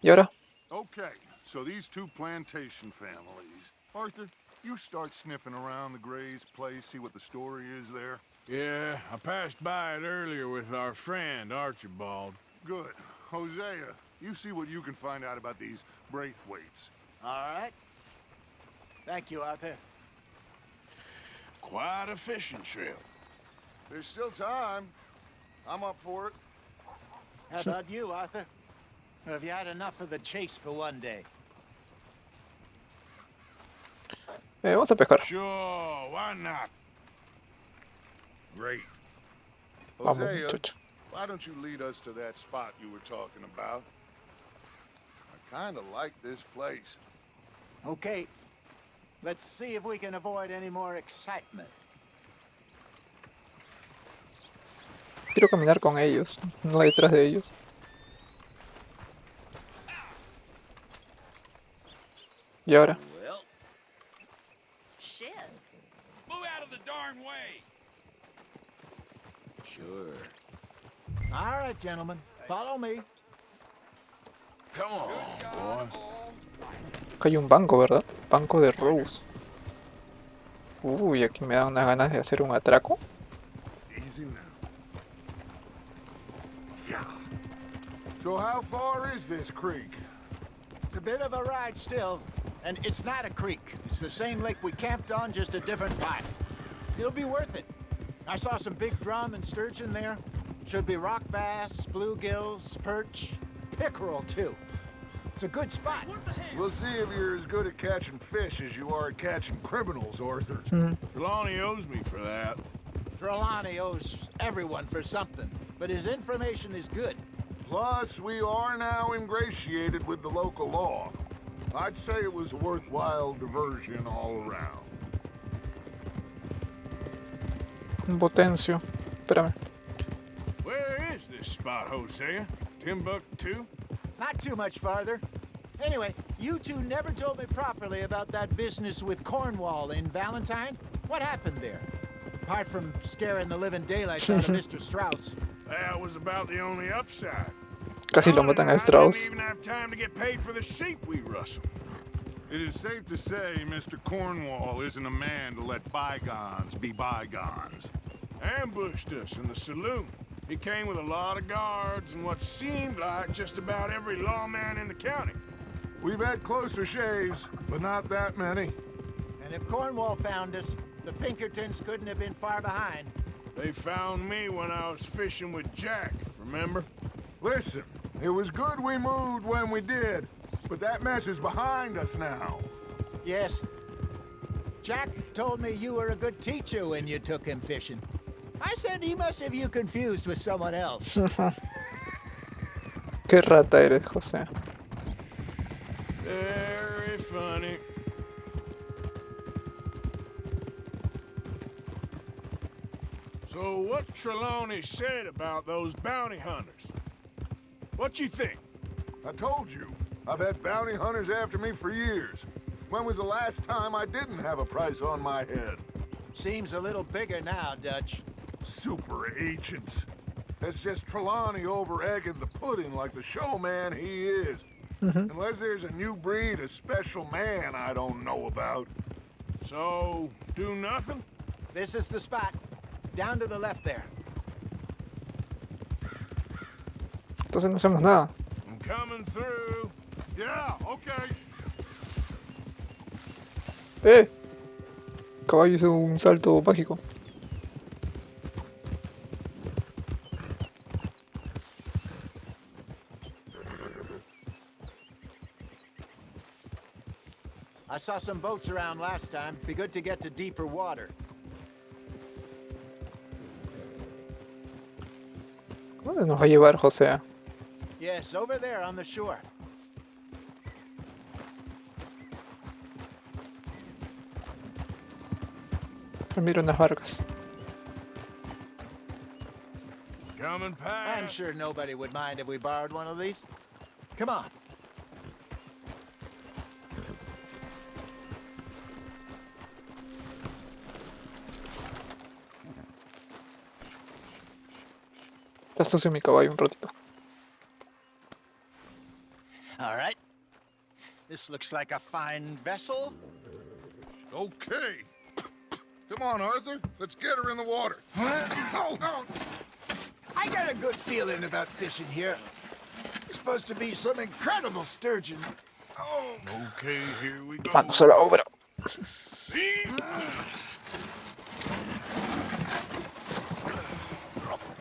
¿Y ahora? Okay, so these two plantation families. Arthur, you start sniffing around the Gray's place, see what the story is there. Yeah, I passed by it earlier with our friend, Archibald. Good. Hosea, you see what you can find out about these Braithwaites. All right. Thank you, Arthur. Quite a fishing trip. There's still time. I'm up for it. How about you, Arthur? Or have you had enough of the chase for one day? Vamos a pescar. Sure, why not? Great. Vamos, Hosea, muchacho. why don't you lead us to that spot you were talking about? I kind of like this place. Okay. Let's see if we can avoid any more excitement. Quiero caminar con ellos, no detrás de ellos. ¿Y ahora? Well, Shit. move out of the darn way. Sure. All right, gentlemen. Follow me. Come on, boy. Acá hay un banco, ¿verdad? Banco de Rose. Uy, aquí me dan unas ganas de hacer un atraco. Easy now. Yeah. So how far is this creek? It's a bit of a ride still, and it's not a creek. It's the same lake we camped on, just a different spot. It'll be worth it. I saw some big drum and sturgeon there. Should be rock bass, bluegills, perch, pickerel too. It's a good spot. We'll see if you're as good at catching fish as you are at catching criminals, Arthur. Trelawney owes me for that. Trelawney owes everyone for something, but his information is good. Plus, we are now ingratiated with the local law. I'd say it was a worthwhile diversion all around. Un potencio. Espérame. Where is this spot, Hosea? Timbuktu? Not too much farther. Anyway, you two never told me properly about that business with Cornwall in Valentine. What happened there? Apart from scaring the living daylights out of Mr. Strauss. That was about the only upside. Casi lo matan a Strauss. Didn't even have time to get paid for the sheep we rustled. It is safe to say Mr. Cornwall isn't a man to let bygones be bygones. Ambushed us in the saloon. He came with a lot of guards and what seemed like just about every lawman in the county. We've had closer shaves, but not that many. And if Cornwall found us, the Pinkertons couldn't have been far behind. They found me when I was fishing with Jack, remember? Listen, it was good we moved when we did, but that mess is behind us now. Yes. Jack told me you were a good teacher when you took him fishing. I said he must have you confused with someone else. Qué rata eres, José. Very funny. So what Trelawney said about those bounty hunters? What you think? I told you, I've had bounty hunters after me for years. When was the last time I didn't have a price on my head? Seems a little bigger now, Dutch. Super agents. That's just Trelawney over-egging the pudding like the showman he is. Unless there's a new breed of special man I don't know about. So, do nothing? This is the spot. Down to the left there. Entonces no hacemos nada. I'm coming through. Yeah, okay. Caballo hizo un salto mágico. I saw some boats around last time. Be good to get to deeper water. ¿Dónde nos va a llevar José? Yes, over there on the shore. Miro unas barcas. Coming past. I'm sure nobody would mind if we borrowed one of these. Come on. Está sucio mi caballo un ratito. All right. This looks like a fine vessel. Okay. Come on, Arthur. Let's get her in the water. Oh, I got a good feeling about fishing here. It's supposed to be some incredible sturgeon. Oh, Okay, here we go. Manos a la obra.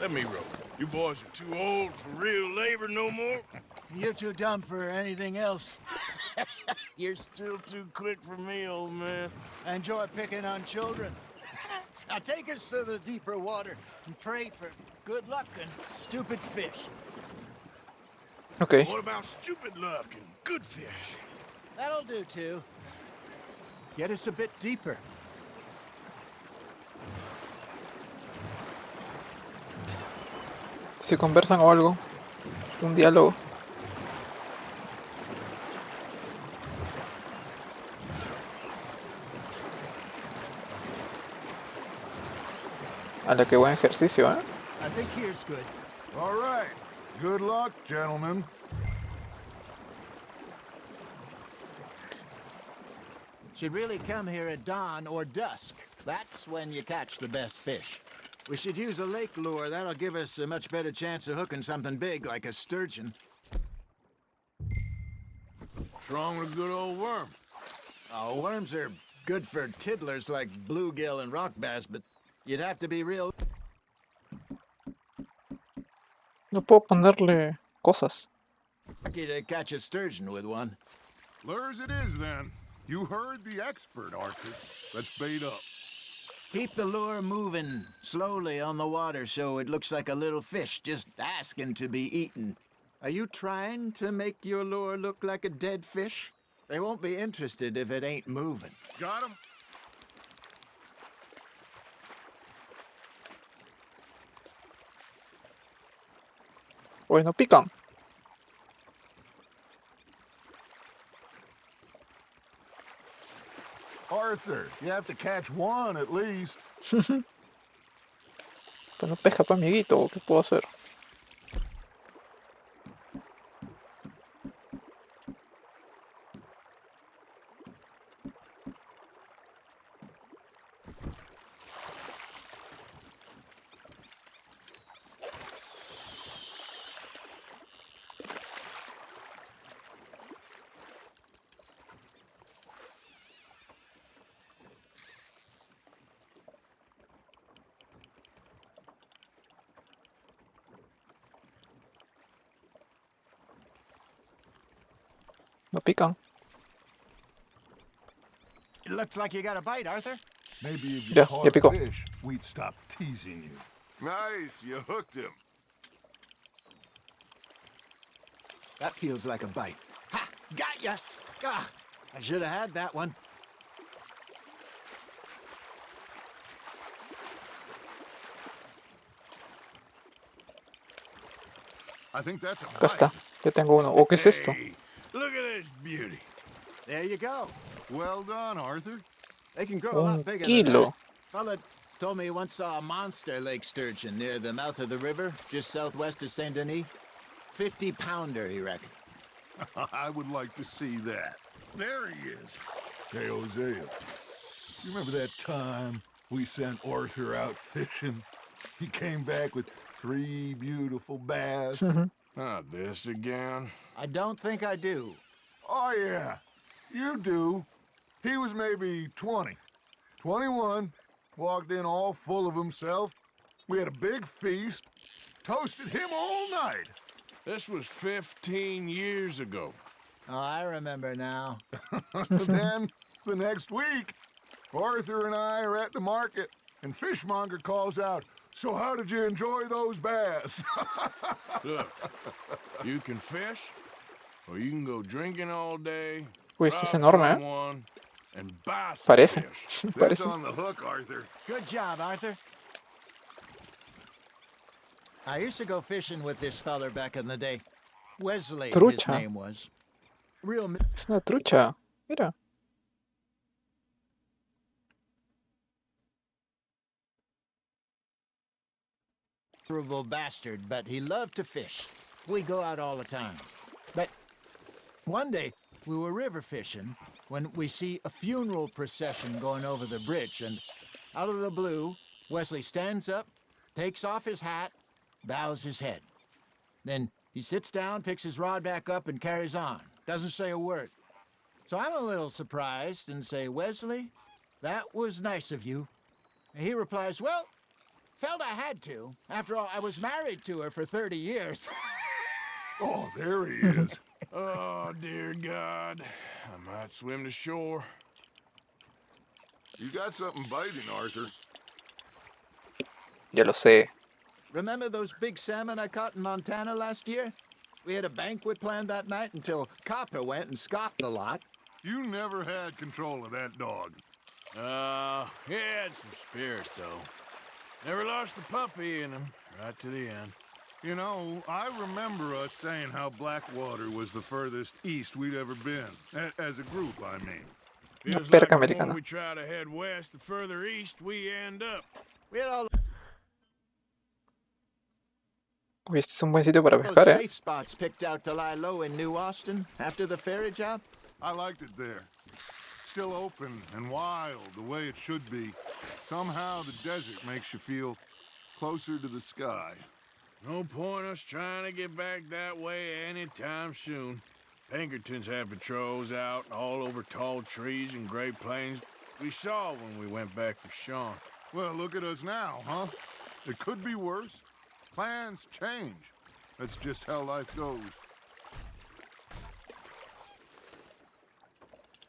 Let me row. You boys are too old for real labor no more. you're too dumb for anything else. You're still too quick for me, old man. I enjoy picking on children. Now take us to the deeper water and pray for good luck and stupid fish. Ok. What about stupid luck and good fish? That'll do too. Get us a bit deeper. Si conversan o algo. Un diálogo. A la que buen ejercicio, ¿eh? I think here's good. All right. Good luck, gentlemen. Should really come here at dawn or dusk. That's when you catch the best fish. We should use a lake lure. That'll give us a much better chance of hooking something big like a sturgeon. What's wrong with a good old worm? Oh, worms are good for tiddlers like bluegill and rock bass, but you'd have to be real No puedo ponerle cosas. lucky to catch a sturgeon with one. Lures it is, then. You heard the expert, Arthur. Let's bait up. Keep the lure moving slowly on the water so it looks like a little fish just asking to be eaten. Are you trying to make your lure look like a dead fish? They won't be interested if it ain't moving. Got him? Oye, no pican. Arthur, you have to catch one at least. Pues no pesca pa' amiguito. ¿Qué puedo hacer? No pican. It looks like you got a bite, Arthur. Maybe if you Ya, caught ya a picó. fish, we'd stop teasing you. Nice, you hooked him. That feels like a bite. Ha! Got ya! Ah, I should have had that one. I think that's a Acá está. bite. Ya tengo uno. Oh, ¿qué es esto? Hey, look at this beauty. There you go. Well done, Arthur. They can grow a Un lot bigger than kilo. that. Fella told me he once saw a monster lake sturgeon near the mouth of the river, just southwest of Saint Denis. 50-pounder, he reckoned. I would like to see that. There he is. Hey, Hosea. You remember that time we sent Arthur out fishing? He came back with 3 beautiful bass. Not this again. I don't think I do. Oh, yeah. You do. He was maybe 20. 21. Walked in all full of himself. We had a big feast. Toasted him all night. This was 15 years ago. Oh, I remember now. Then, the next week, Arthur and I are at the market, and Fishmonger calls out, "So how did you enjoy those bass?" Look, you can fish, or you can go drinking all day, Uy, este es rob enorme, ¿eh? someone, and buy some Parece. fish. That's Parece. on the hook, Arthur. Good job, Arthur. I used to go fishing with this feller back in the day. Wesley, his Trucha. name was. Real Es una trucha. Mira. miserable bastard, but he loved to fish. We go out all the time. But One day, we were river fishing when we see a funeral procession going over the bridge, and out of the blue, Wesley stands up, takes off his hat, bows his head. Then he sits down, picks his rod back up, and carries on. Doesn't say a word. So I'm a little surprised and say, Wesley, that was nice of you. And he replies, well, felt I had to. After all, I was married to her for 30 years. Oh, there he is. Oh, dear God. I might swim to shore. You got something biting, Arthur. Ya lo sé. Remember those big salmon I caught in Montana last year? We had a banquet planned that night until Copper went and scoffed a lot. You never had control of that dog. He had some spirit, though. Never lost the puppy in him, right to the end. You know, I remember us saying how Blackwater was the furthest east we'd ever been. As a group, I mean. Feels perca like the americana. more we try to head west, the further east we end up. We had all Uy, este es un buen sitio para those pescar, safe spots picked out to lie low in New Austin after the ferry job. I liked it there. Still open and wild, the way it should be. Somehow the desert makes you feel closer to the sky. No point us trying to get back that way anytime soon. Pinkertons had patrols out all over tall trees and Great Plains. We saw when we went back for Sean. Well, look at us now, huh? It could be worse. Plans change. That's just how life goes.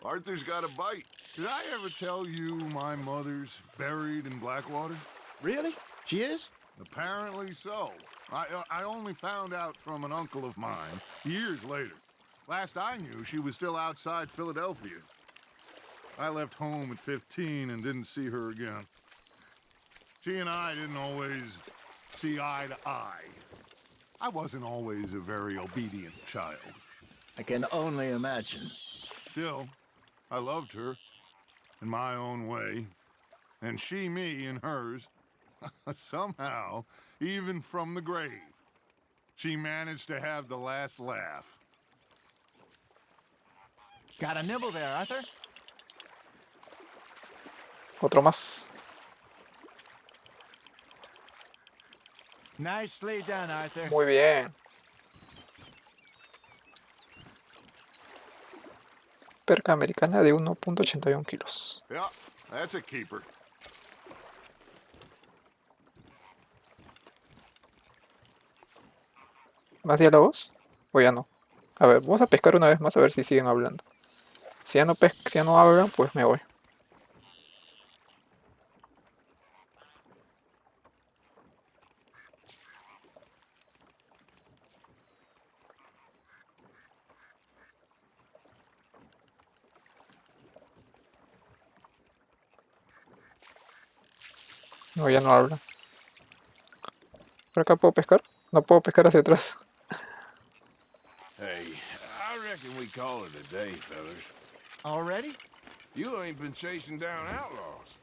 Arthur's got a bite. Did I ever tell you my mother's buried in Blackwater? Really? She is? Apparently so. I only found out from an uncle of mine years later. Last I knew, she was still outside Philadelphia. I left home at 15 and didn't see her again. She and I didn't always see eye to eye. I wasn't always a very obedient child. I can only imagine. Still, I loved her in my own way, and she me in hers. Somehow, even from the grave, she managed to have the last laugh. Got a nibble there, Arthur? Otro más. Nicely done, Arthur. Muy bien. Perca americana de 1.81 kilos. Yeah, that's a keeper. ¿Más diálogos? O ya no. A ver, vamos a pescar una vez más a ver si siguen hablando. Si ya no hablan, pues me voy. No, ya no hablan. ¿Por acá puedo pescar? No puedo pescar hacia atrás. Hey, I reckon we call it a day, fellas. Already? You ain't been chasing down outlaws.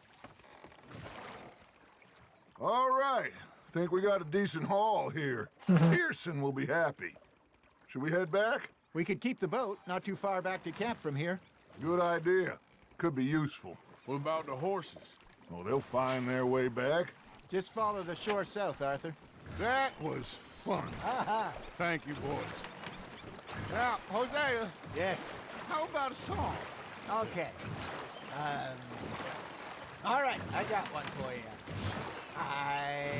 All right. Think we got a decent haul here. Pearson will be happy. Should we head back? We could keep the boat not too far back to camp from here. Good idea. Could be useful. What about the horses? Oh, they'll find their way back. Just follow the shore south, Arthur. That was fun. Thank you, boys. Now, Hosea, Yes. how about a song? Okay. All right, I got one for you. I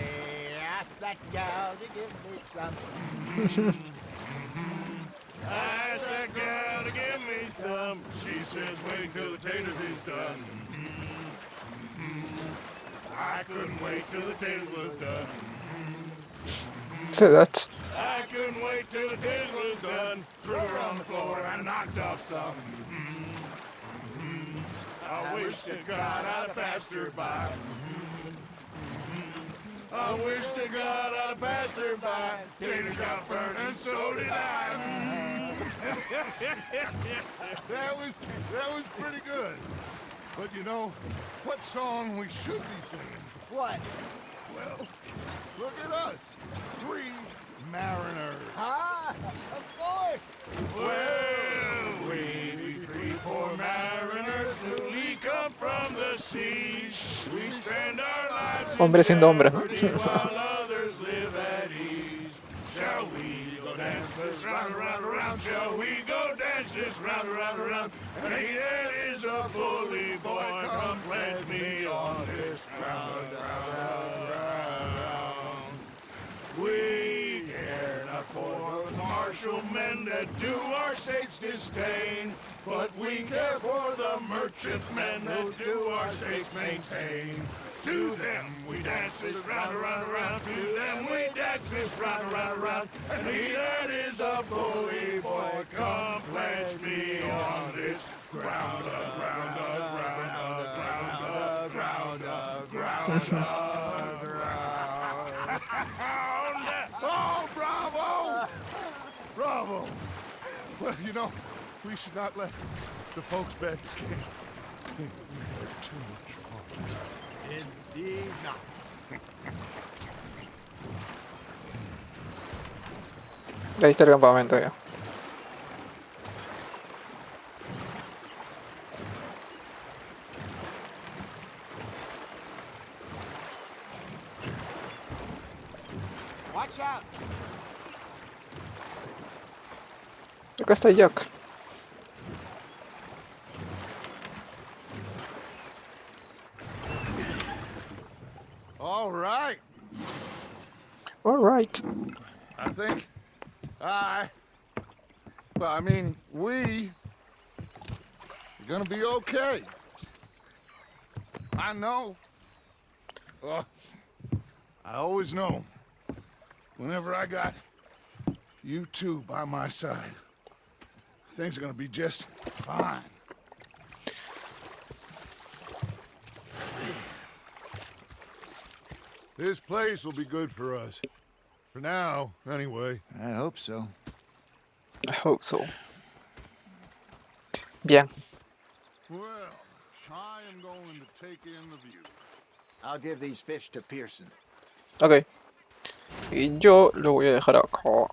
asked that gal to give me some. I asked that girl to give me some. She says wait till the taters is done. I couldn't wait till the taters was done. Say that. I couldn't wait till the taters was done. Threw her on the floor and knocked off some. I wish to God I'd have passed her by. I wish to God I'd have passed her by. Taters got burned and so did I. That was pretty good. But you know, what song we should be singing? What? Well, look at us. 3 mariners. Ah, of course. Well, come from the seas. We spend our lives in Hombres sin nombres, ¿no? jeopardy while others live at ease. Shall we go dance this round, around, around? Shall we go dance this round, around, around? And he that is a bully boy, come pledge me on this ground, round, round. We care not for the martial men that do our state's disdain, but we care for the merchant men that do our state's maintain. To them we dance this round, around, around. To them we dance this round, around, around. And he that is a bully boy, come pledge me on this ground, ground, ground, ground, ground, ground, ground. Oh, bravo! Bravo! Well, you know, we should not let the folks back at the camp think that we had too much fun. Indeed not. Ahí está el campamento ya. Watch out. Acá está Jack. All right. Alright. I think we are gonna be okay. I know. I always know. Whenever I got you two by my side, things are gonna be just fine. This place will be good for us. For now, anyway. I hope so. I hope so. Bien. Well, I am going to take in the view. I'll give these fish to Pearson. Ok. Y yo lo voy a dejar acá.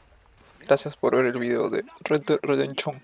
Gracias por ver el video de Red Dead Redemption.